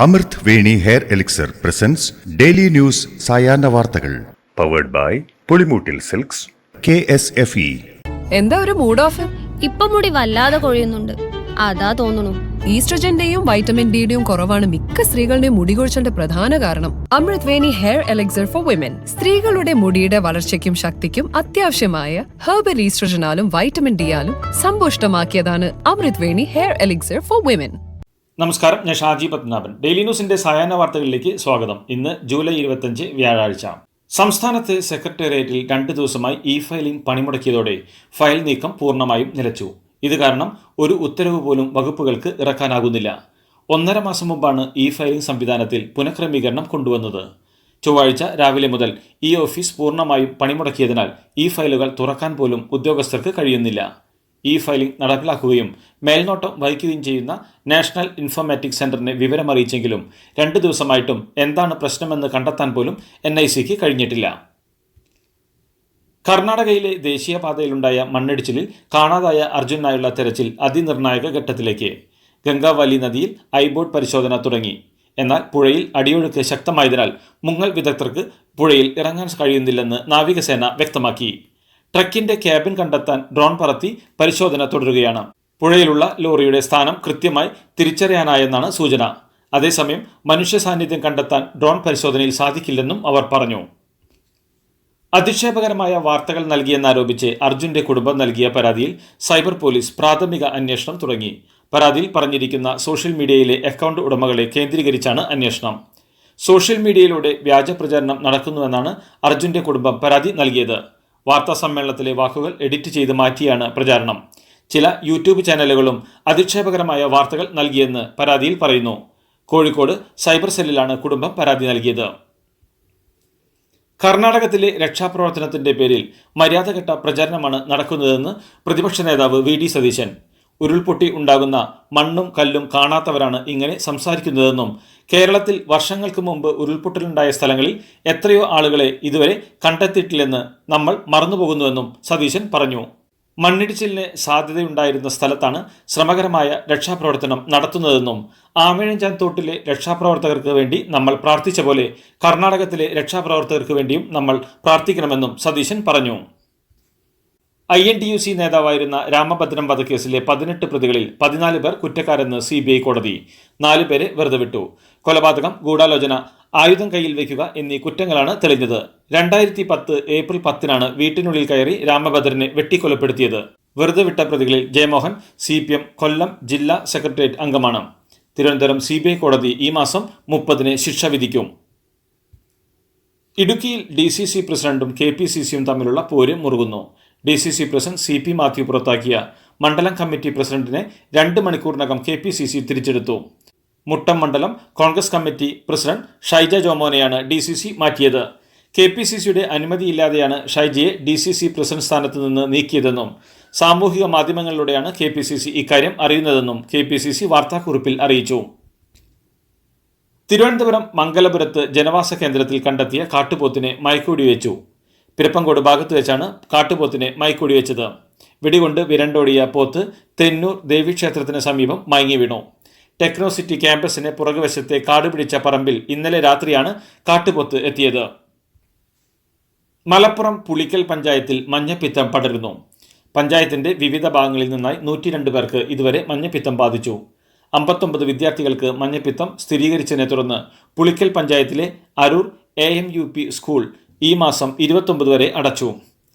അമൃത് Veni hair elixir presents daily news സായാഹ്ന വാർത്തകൾ powered by Pulimoottil silks KSFE. എന്താ ഒരു മൂഡ് ഓഫ്? ഇപ്പൊ മുടി വല്ലാതെ കൊഴിയുന്നുണ്ട്, അതാ തോന്നുന്നു. ഈസ്ട്രജന്റെയും വൈറ്റമിൻ ഡിയുടെയും കുറവാണ് മിക്ക സ്ത്രീകളുടെയും മുടി കൊഴിച്ചിലിന്റെ പ്രധാന കാരണം. അമൃത് Veni hair elixir for women സ്ത്രീകളുടെ മുടിയുടെ വളർച്ചയ്ക്കും ശക്തിക്കും അത്യാവശ്യമായ herbal ഈസ്ട്രജനാലും vitamin ഡിയാലും സമ്പുഷ്ടമാക്കിയതാണ് Amrit Veni hair elixir for women. നമസ്കാരം, ഞാൻ ഷാജി പത്മനാഭൻ. ഡെയിലി ന്യൂസിന്റെ സായാഹ്ന വാർത്തകളിലേക്ക് സ്വാഗതം. ഇന്ന് ജൂലൈ 25 വ്യാഴാഴ്ച. സംസ്ഥാനത്ത് സെക്രട്ടേറിയറ്റിൽ 2 ദിവസമായി ഇ ഫയലിംഗ് പണിമുടക്കിയതോടെ ഫയൽ നീക്കം പൂർണ്ണമായും നിലച്ചു. ഇത് കാരണം ഒരു ഉത്തരവ് പോലും വകുപ്പുകൾക്ക് ഇറക്കാനാകുന്നില്ല. 1.5 മാസം മുമ്പാണ് ഇ ഫയലിംഗ് സംവിധാനത്തിൽ പുനഃക്രമീകരണം കൊണ്ടുവന്നത്. ചൊവ്വാഴ്ച രാവിലെ മുതൽ ഈ ഓഫീസ് പൂർണ്ണമായും പണിമുടക്കിയതിനാൽ ഈ ഫയലുകൾ തുറക്കാൻ പോലും ഉദ്യോഗസ്ഥർക്ക് കഴിയുന്നില്ല. ഇ ഫയലിംഗ് നടപ്പിലാക്കുകയും മേൽനോട്ടം വഹിക്കുകയും ചെയ്യുന്ന നാഷണൽ ഇൻഫോർമാറ്റിക്സ് സെന്ററിനെ വിവരമറിയിച്ചെങ്കിലും 2 ദിവസമായിട്ടും എന്താണ് പ്രശ്നമെന്ന് കണ്ടെത്താൻ പോലും NICക്ക് കഴിഞ്ഞിട്ടില്ല. കർണാടകയിലെ ദേശീയപാതയിലുണ്ടായ മണ്ണിടിച്ചിലിൽ കാണാതായ അർജുനായുള്ള തെരച്ചിൽ അതിനിർണായക ഘട്ടത്തിലേക്ക്. ഗംഗാവാലി നദിയിൽ ഐബോട്ട് പരിശോധന തുടങ്ങി. എന്നാൽ പുഴയിൽ അടിയൊഴുക്ക് ശക്തമായതിനാൽ മുങ്ങൽ വിദഗ്ധർക്ക് പുഴയിൽ ഇറങ്ങാൻ കഴിയുന്നില്ലെന്ന് നാവികസേന വ്യക്തമാക്കി. ട്രക്കിന്റെ ക്യാബിൻ കണ്ടെത്താൻ ഡ്രോൺ പറത്തി പരിശോധന തുടരുകയാണ്. പുഴയിലുള്ള ലോറിയുടെ സ്ഥാനം കൃത്യമായി തിരിച്ചറിയാനായെന്നാണ് സൂചന. അതേസമയം മനുഷ്യ സാന്നിധ്യം കണ്ടെത്താൻ ഡ്രോൺ പരിശോധനയിൽ സാധിക്കില്ലെന്നും അവർ പറഞ്ഞു. അധിക്ഷേപകരമായ വാർത്തകൾ നൽകിയെന്നാരോപിച്ച് അർജുന്റെ കുടുംബം നൽകിയ പരാതിയിൽ സൈബർ പോലീസ് പ്രാഥമിക അന്വേഷണം തുടങ്ങി. പരാതിയിൽ പറഞ്ഞിരിക്കുന്ന സോഷ്യൽ മീഡിയയിലെ അക്കൗണ്ട് ഉടമകളെ കേന്ദ്രീകരിച്ചാണ് അന്വേഷണം. സോഷ്യൽ മീഡിയയിലൂടെ വ്യാജ പ്രചാരണം നടക്കുന്നുവെന്നാണ് അർജുന്റെ കുടുംബം പരാതി നൽകിയത്. വാർത്താ സമ്മേളനത്തിലെ വാക്കുകൾ എഡിറ്റ് ചെയ്ത് മാറ്റിയാണ് പ്രചാരണം. ചില യൂട്യൂബ് ചാനലുകളും അധിക്ഷേപകരമായ വാർത്തകൾ നൽകിയെന്ന് പരാതിയിൽ പറയുന്നു. കോഴിക്കോട് സൈബർ സെല്ലിലാണ് കുടുംബം പരാതി നൽകിയത്. കർണാടകത്തിലെ രക്ഷാപ്രവർത്തനത്തിന്റെ പേരിൽ മര്യാദഘട്ട പ്രചാരണമാണ് നടക്കുന്നതെന്ന് പ്രതിപക്ഷ നേതാവ് VD സതീശൻ. ഉരുൾപൊട്ടി ഉണ്ടാകുന്ന മണ്ണും കല്ലും കാണാത്തവരാണ് ഇങ്ങനെ സംസാരിക്കുന്നതെന്നും കേരളത്തിൽ വർഷങ്ങൾക്ക് മുമ്പ് ഉരുൾപൊട്ടലുണ്ടായ സ്ഥലങ്ങളിൽ എത്രയോ ആളുകളെ ഇതുവരെ കണ്ടെത്തിയിട്ടില്ലെന്ന് നമ്മൾ മറന്നുപോകുന്നുവെന്നും സതീശൻ പറഞ്ഞു. മണ്ണിടിച്ചിലിന് സാധ്യതയുണ്ടായിരുന്ന സ്ഥലത്താണ് ശ്രമകരമായ രക്ഷാപ്രവർത്തനം നടത്തുന്നതെന്നും ആമേഴഞ്ചാൻ തോട്ടിലെ രക്ഷാപ്രവർത്തകർക്ക് വേണ്ടി നമ്മൾ പ്രാർത്ഥിച്ച പോലെ കർണാടകത്തിലെ രക്ഷാപ്രവർത്തകർക്ക് വേണ്ടിയും നമ്മൾ പ്രാർത്ഥിക്കണമെന്നും സതീശൻ പറഞ്ഞു. INTUC നേതാവായിരുന്ന രാമഭദ്രം വധക്കേസിലെ 18 പ്രതികളിൽ 14 പേർ കുറ്റക്കാരെന്ന് CBI കോടതി. 4 പേരെ വെറുതെ വിട്ടു. കൊലപാതകം, ഗൂഢാലോചന, ആയുധം കയ്യിൽ വയ്ക്കുക എന്നീ കുറ്റങ്ങളാണ് തെളിഞ്ഞത്. 2010 ഏപ്രിൽ 10-നാണ് വീട്ടിനുള്ളിൽ കയറി രാമഭദ്രനെ വെട്ടിക്കൊലപ്പെടുത്തിയത്. വെറുതെ വിട്ട പ്രതികളിൽ ജയമോഹൻ CPM കൊല്ലം ജില്ലാ സെക്രട്ടേറിയറ്റ് അംഗമാണ്. തിരുവനന്തപുരം CBI കോടതി ഈ മാസം 30-ന് ശിക്ഷ വിധിക്കും. ഇടുക്കിയിൽ DCC പ്രസിഡന്റും KPCCയും തമ്മിലുള്ള പോര് മുറുകുന്നു. DCC പ്രസിഡന്റ് CP മാത്യു പുറത്താക്കിയ മണ്ഡലം കമ്മിറ്റി പ്രസിഡന്റിനെ 2 മണിക്കൂറിനകം KPCC തിരിച്ചെടുത്തു. മുട്ടം മണ്ഡലം കോൺഗ്രസ് കമ്മിറ്റി പ്രസിഡന്റ് ഷൈജ ജോമോനെയാണ് DCC മാറ്റിയത്. KPCCയുടെ അനുമതിയില്ലാതെയാണ് ഷൈജയെ DCC പ്രസിഡന്റ് സ്ഥാനത്ത് നിന്ന് നീക്കിയതെന്നും സാമൂഹിക മാധ്യമങ്ങളിലൂടെയാണ് KPCC ഇക്കാര്യം അറിയുന്നതെന്നും KPCC വാർത്താക്കുറിപ്പിൽ അറിയിച്ചു. തിരുവനന്തപുരം മംഗലപുരത്ത് ജനവാസ കേന്ദ്രത്തിൽ കണ്ടെത്തിയ കാട്ടുപോത്തിനെ മയക്കുവെടിവെച്ചു. പിരപ്പങ്കോട് ഭാഗത്ത് വെച്ചാണ് കാട്ടുപോത്തിനെ മയക്കുവെടിവെച്ചത്. വെടികൊണ്ട് വിരണ്ടോടിയ പോത്ത് തെന്നൂർ ദേവീക്ഷേത്രത്തിന് സമീപം മയങ്ങി വീണു. ടെക്നോസിറ്റി ക്യാമ്പസിന് പുറകുവശത്തെ കാടുപിടിച്ച പറമ്പിൽ ഇന്നലെ രാത്രിയാണ് കാട്ടുപോത്ത് എത്തിയത്. മലപ്പുറം പുളിക്കൽ പഞ്ചായത്തിൽ മഞ്ഞപ്പിത്തം പടരുന്നു. പഞ്ചായത്തിന്റെ വിവിധ ഭാഗങ്ങളിൽ നിന്നായി 102 പേർക്ക് ഇതുവരെ മഞ്ഞപ്പിത്തം ബാധിച്ചു. 59 വിദ്യാർത്ഥികൾക്ക് മഞ്ഞപ്പിത്തം സ്ഥിരീകരിച്ചതിനെ തുടർന്ന് പുളിക്കൽ പഞ്ചായത്തിലെ അരൂർ AMUP സ്കൂൾ ഈ മാസം 29 വരെ അടച്ചു.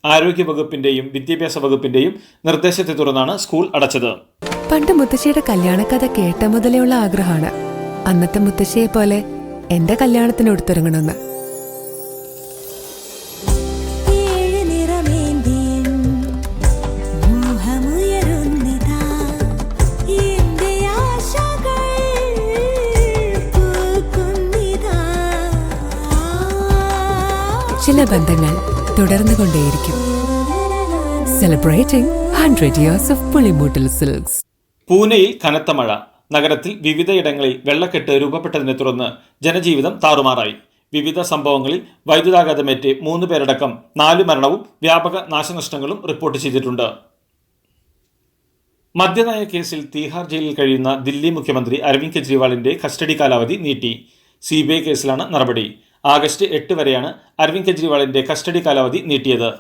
ആരോഗ്യവകുപ്പിന്റെയും വിദ്യാഭ്യാസ വകുപ്പിന്റെയും നിർദ്ദേശത്തെ തുടർന്നാണ് സ്കൂൾ അടച്ചത്. പണ്ട് മുത്തശ്ശിയുടെ കല്യാണക്കഥ കേട്ട മുതലെയുള്ള ആഗ്രഹമാണ് അന്നത്തെ മുത്തശ്ശിയെ പോലെ എന്റെ കല്യാണത്തിന് എടുത്തൊരുങ്ങണമെന്ന്. ചില ബന്ധങ്ങൾ തുടർന്നുകൊണ്ടേയിരിക്കും. Celebrating 100 years of Pulimoottil silks. പൂനെയിൽ കനത്ത മഴ. നഗരത്തിൽ വിവിധയിടങ്ങളിൽ വെള്ളക്കെട്ട് രൂപപ്പെട്ടതിനെ തുടർന്ന് ജനജീവിതം താറുമാറായി. വിവിധ സംഭവങ്ങളിൽ വൈദ്യുതാഘാതമേറ്റ് 3 പേരടക്കം 4 മരണവും വ്യാപക നാശനഷ്ടങ്ങളും റിപ്പോർട്ട് ചെയ്തിട്ടുണ്ട്. മദ്യനയ കേസിൽ തീഹാർ ജയിലിൽ കഴിയുന്ന ദില്ലി മുഖ്യമന്ത്രി അരവിന്ദ് കെജ്രിവാളിന്റെ കസ്റ്റഡി കാലാവധി നീട്ടി. CBI കേസിലാണ് നടപടി. ആഗസ്റ്റ് 8 വരെയാണ് അരവിന്ദ് കെജ്രിവാളിന്റെ കസ്റ്റഡി കാലാവധി നീട്ടിയത്.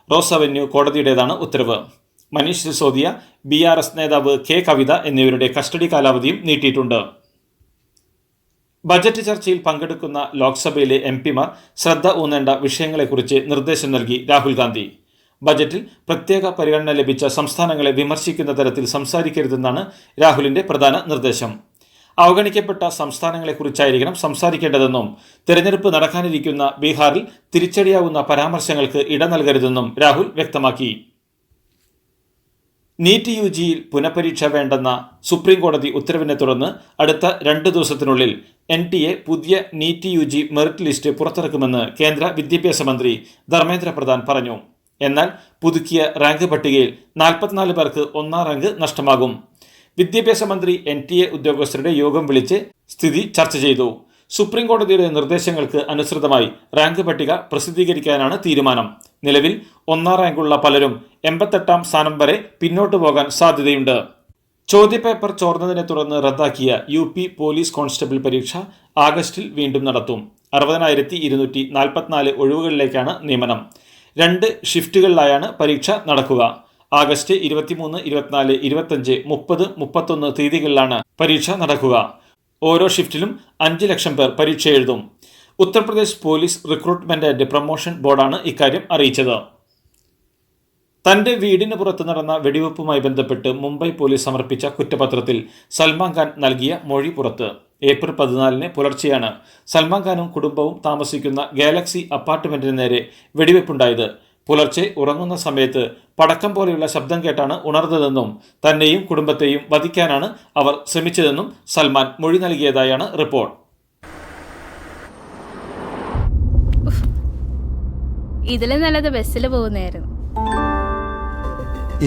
റോസ് അവന്യൂ കോടതിയുടേതാണ് ഉത്തരവ്. മനീഷ് സിസോദിയ, BRS നേതാവ് K കവിത എന്നിവരുടെ കസ്റ്റഡി കാലാവധിയും നീട്ടിയിട്ടുണ്ട്. ബജറ്റ് ചർച്ചയിൽ പങ്കെടുക്കുന്ന ലോക്സഭയിലെ MP-മാർ ശ്രദ്ധ ഊന്നേണ്ട വിഷയങ്ങളെക്കുറിച്ച് നിർദ്ദേശം നൽകി രാഹുൽ ഗാന്ധി. ബജറ്റിൽ പ്രത്യേക പരിഗണന ലഭിച്ച സംസ്ഥാനങ്ങളെ വിമർശിക്കുന്ന തരത്തിൽ സംസാരിക്കരുതെന്നാണ് രാഹുലിന്റെ പ്രധാന നിർദ്ദേശം. അവഗണിക്കപ്പെട്ട സംസ്ഥാനങ്ങളെക്കുറിച്ചായിരിക്കണം സംസാരിക്കേണ്ടതെന്നും തെരഞ്ഞെടുപ്പ് നടക്കാനിരിക്കുന്ന ബീഹാറിൽ തിരിച്ചടിയാവുന്ന പരാമർശങ്ങൾക്ക് ഇട നൽകരുതെന്നും രാഹുൽ വ്യക്തമാക്കി. നീറ്റ് UGയിൽ പുനഃപരീക്ഷ വേണ്ടെന്ന സുപ്രീം കോടതി ഉത്തരവിനെ തുടർന്ന് അടുത്ത 2 ദിവസത്തിനുള്ളിൽ NTA പുതിയ നീറ്റ് UG മെറിറ്റ് ലിസ്റ്റ് പുറത്തിറക്കുമെന്ന് കേന്ദ്ര വിദ്യാഭ്യാസ മന്ത്രി ധർമ്മേന്ദ്ര പ്രധാൻ പറഞ്ഞു. എന്നാൽ പുതുക്കിയ റാങ്ക് പട്ടികയിൽ 44 പേർക്ക് 1ാം റാങ്ക് നഷ്ടമാകും. വിദ്യാഭ്യാസ മന്ത്രി NTA ഉദ്യോഗസ്ഥരുടെ യോഗം വിളിച്ച് സ്ഥിതി ചർച്ച ചെയ്തു. സുപ്രീം കോടതിയുടെ നിർദ്ദേശങ്ങൾക്ക് അനുസൃതമായി റാങ്ക് പട്ടിക പ്രസിദ്ധീകരിക്കാനാണ് തീരുമാനം. നിലവിൽ 1ാം റാങ്കുള്ള പലരും 88ാം സ്ഥാനം വരെ പിന്നോട്ടു പോകാൻ സാധ്യതയുണ്ട്. ചോദ്യപേപ്പർ ചോർന്നതിനെ തുടർന്ന് റദ്ദാക്കിയ UP പോലീസ് കോൺസ്റ്റബിൾ പരീക്ഷ ആഗസ്റ്റിൽ വീണ്ടും നടത്തും. 60,244 ഒഴിവുകളിലേക്കാണ് നിയമനം. 2 ഷിഫ്റ്റുകളിലായാണ് പരീക്ഷ നടക്കുക. ആഗസ്റ്റ് 23, 24, 25, 30, 31 തീയതികളിലാണ് പരീക്ഷ നടക്കുക. ഓരോ ഷിഫ്റ്റിലും 5 ലക്ഷം പേർ പരീക്ഷ എഴുതും. Uttar Pradesh police recruitment and promotion ബോർഡാണ് ഇക്കാര്യം അറിയിച്ചത്. തന്റെ വീടിന് പുറത്ത് നടന്ന വെടിവെപ്പുമായി ബന്ധപ്പെട്ട് മുംബൈ പോലീസ് സമർപ്പിച്ച കുറ്റപത്രത്തിൽ സൽമാൻ ഖാൻ നൽകിയ മൊഴി പുറത്ത്. ഏപ്രിൽ 14 പുലർച്ചെയാണ് സൽമാൻ ഖാനും കുടുംബവും താമസിക്കുന്ന ഗാലക്സി അപ്പാർട്ട്മെന്റിന് നേരെ വെടിവെപ്പുണ്ടായത്. പുലർച്ചെ ഉറങ്ങുന്ന സമയത്ത് പടക്കം പോലെയുള്ള ശബ്ദം കേട്ടാണ് ഉണർന്നതെന്നും തന്നെയും കുടുംബത്തെയും വധിക്കാനാണ് അവർ ശ്രമിച്ചതെന്നും സൽമാൻ മൊഴി നൽകിയതായാണ് റിപ്പോർട്ട്. ഇതിലും നല്ലത് ബസ്സിൽ പോകുന്നതായിരുന്നു.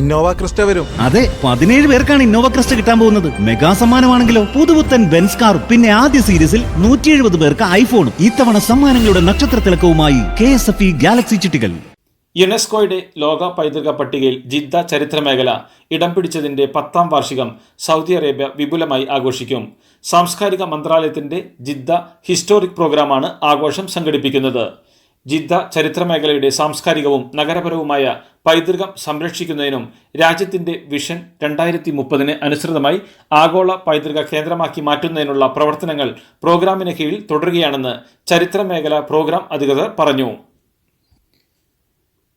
ഇന്നോവ ക്രിസ്റ്റ വരും. അതെ, 17 പേർക്കാണ് ഇന്നോവ ക്രിസ്റ്റ കിട്ടാൻ പോകുന്നത്. മെഗാ സമ്മാനമാണെങ്കിലോ പുതുപുത്തൻ ബെൻസ് കാർ, പിന്നെ ആദ്യ സീരീസിൽ 170 പേർക്ക് ഐഫോണും. ഇത്തവണ സമ്മാനങ്ങളുടെ നക്ഷത്രത്തിളക്കവുമായി KSFE ഗാലക്സി ചിട്ടികൾ. യുനെസ്കോയുടെ ലോക പൈതൃക പട്ടികയിൽ ജിദ്ദ ചരിത്രമേഖല ഇടം പിടിച്ചതിന്റെ 10ാം വാർഷികം സൗദി അറേബ്യ വിപുലമായി ആഘോഷിക്കും. സാംസ്കാരിക മന്ത്രാലയത്തിന്റെ ജിദ്ദ ഹിസ്റ്റോറിക് പ്രോഗ്രാമാണ് ആഘോഷം സംഘടിപ്പിക്കുന്നത്. ജിദ്ദ ചരിത്രമേഖലയുടെ സാംസ്കാരികവും നഗരപരവുമായ പൈതൃകം സംരക്ഷിക്കുന്നതിനും രാജ്യത്തിന്റെ വിഷൻ 2030 അനുസൃതമായി ആഗോള പൈതൃക കേന്ദ്രമാക്കി മാറ്റുന്നതിനുള്ള പ്രവർത്തനങ്ങൾ പ്രോഗ്രാമിന് കീഴിൽ തുടരുകയാണെന്ന് ചരിത്രമേഖല പ്രോഗ്രാം അധികൃതർ പറഞ്ഞു.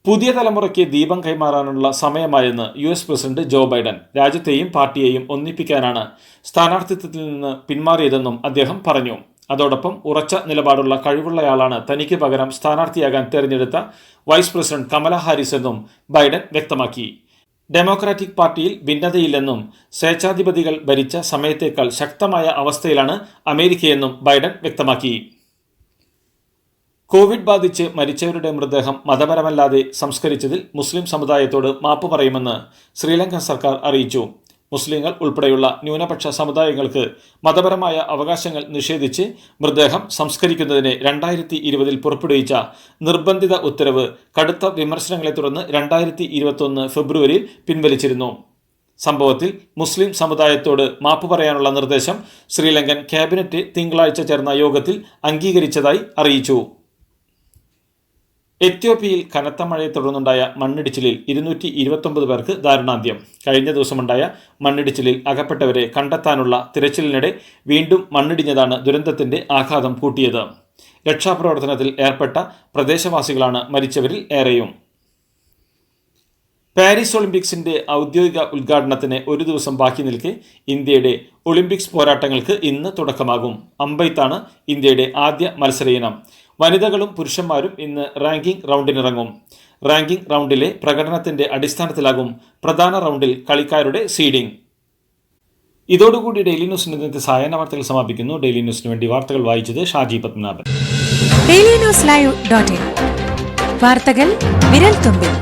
പുതിയ തലമുറയ്ക്ക് ദീപം കൈമാറാനുള്ള സമയമായെന്ന് US പ്രസിഡന്റ് ജോ ബൈഡൻ. രാജ്യത്തെയും പാർട്ടിയെയും ഒന്നിപ്പിക്കാനാണ് സ്ഥാനാർത്ഥിത്വത്തിൽ നിന്ന് പിന്മാറിയതെന്നും അദ്ദേഹം പറഞ്ഞു. അതോടൊപ്പം ഉറച്ച നിലപാടുള്ള കഴിവുള്ളയാളാണ് തനിക്ക് പകരം സ്ഥാനാർത്ഥിയാകാൻ തെരഞ്ഞെടുത്ത വൈസ് പ്രസിഡന്റ് കമല ഹാരിസ് എന്നും ബൈഡൻ വ്യക്തമാക്കി. ഡെമോക്രാറ്റിക് പാർട്ടിയിൽ ഭിന്നതയില്ലെന്നും സ്വേച്ഛാധിപതികൾ ഭരിച്ച സമയത്തേക്കാൾ ശക്തമായ അവസ്ഥയിലാണ് അമേരിക്കയെന്നും ബൈഡൻ വ്യക്തമാക്കി. കോവിഡ് ബാധിച്ച് മരിച്ചവരുടെ മൃതദേഹം മതപരമല്ലാതെ സംസ്കരിച്ചതിൽ മുസ്ലിം സമുദായത്തോട് മാപ്പ് പറയുമെന്ന് ശ്രീലങ്കൻ സർക്കാർ അറിയിച്ചു. മുസ്ലിങ്ങൾ ഉൾപ്പെടെയുള്ള ന്യൂനപക്ഷ സമുദായങ്ങൾക്ക് മതപരമായ അവകാശങ്ങൾ നിഷേധിച്ച് മൃതദേഹം സംസ്കരിക്കുന്നതിന് 2020 പുറപ്പെടുവിച്ച നിർബന്ധിത ഉത്തരവ് കടുത്ത വിമർശനങ്ങളെ തുടർന്ന് 2021 ഫെബ്രുവരിയിൽ പിൻവലിച്ചിരുന്നു. സംഭവത്തിൽ മുസ്ലിം സമുദായത്തോട് മാപ്പ് പറയാനുള്ള നിർദ്ദേശം ശ്രീലങ്കൻ ക്യാബിനറ്റ് തിങ്കളാഴ്ച ചേർന്ന യോഗത്തിൽ അംഗീകരിച്ചതായി അറിയിച്ചു. എത്യോപ്യയിൽ കനത്ത മഴയെ തുടർന്നുണ്ടായ മണ്ണിടിച്ചിലിൽ 229 പേർക്ക് ദാരുണാന്ത്യം. കഴിഞ്ഞ ദിവസമുണ്ടായ മണ്ണിടിച്ചിലിൽ അകപ്പെട്ടവരെ കണ്ടെത്താനുള്ള തിരച്ചിലിനിടെ വീണ്ടും മണ്ണിടിഞ്ഞതാണ് ദുരന്തത്തിന്റെ ആഘാതം കൂട്ടിയത്. രക്ഷാപ്രവർത്തനത്തിൽ ഏർപ്പെട്ട പ്രദേശവാസികളാണ് മരിച്ചവരിൽ ഏറെയും. പാരീസ് ഒളിമ്പിക്സിന്റെ ഔദ്യോഗിക ഉദ്ഘാടനത്തിന് ഒരു ദിവസം ബാക്കി നിൽക്കെ ഇന്ത്യയുടെ ഒളിമ്പിക്സ് പോരാട്ടങ്ങൾക്ക് ഇന്ന് തുടക്കമാകും. അമ്പെയ്ത്താണ് ഇന്ത്യയുടെ ആദ്യ മത്സര ഇനം. വനിതകളും പുരുഷന്മാരും ഇന്ന് റാങ്കിംഗ് റൗണ്ടിനിറങ്ങും. റാങ്കിംഗ് റൗണ്ടിലെ പ്രകടനത്തിന്റെ അടിസ്ഥാനത്തിലാകും പ്രധാന റൗണ്ടിൽ കളിക്കാരുടെ സീഡിംഗ്. ഇതോടുകൂടി ഡെയിലി ന്യൂസിന്റെ ഇന്നത്തെ സായാഹ്ന വാർത്തകൾ സമാപിക്കുന്നു. ഡെയിലി ന്യൂസിന് വേണ്ടി വാർത്തകൾ വായിച്ചത് ഷാജി പത്മനാഭൻ. ഡെയിലി ന്യൂസ് ലൈവ്.in വാർത്തകൾ വിരൽ തുമ്പിൽ.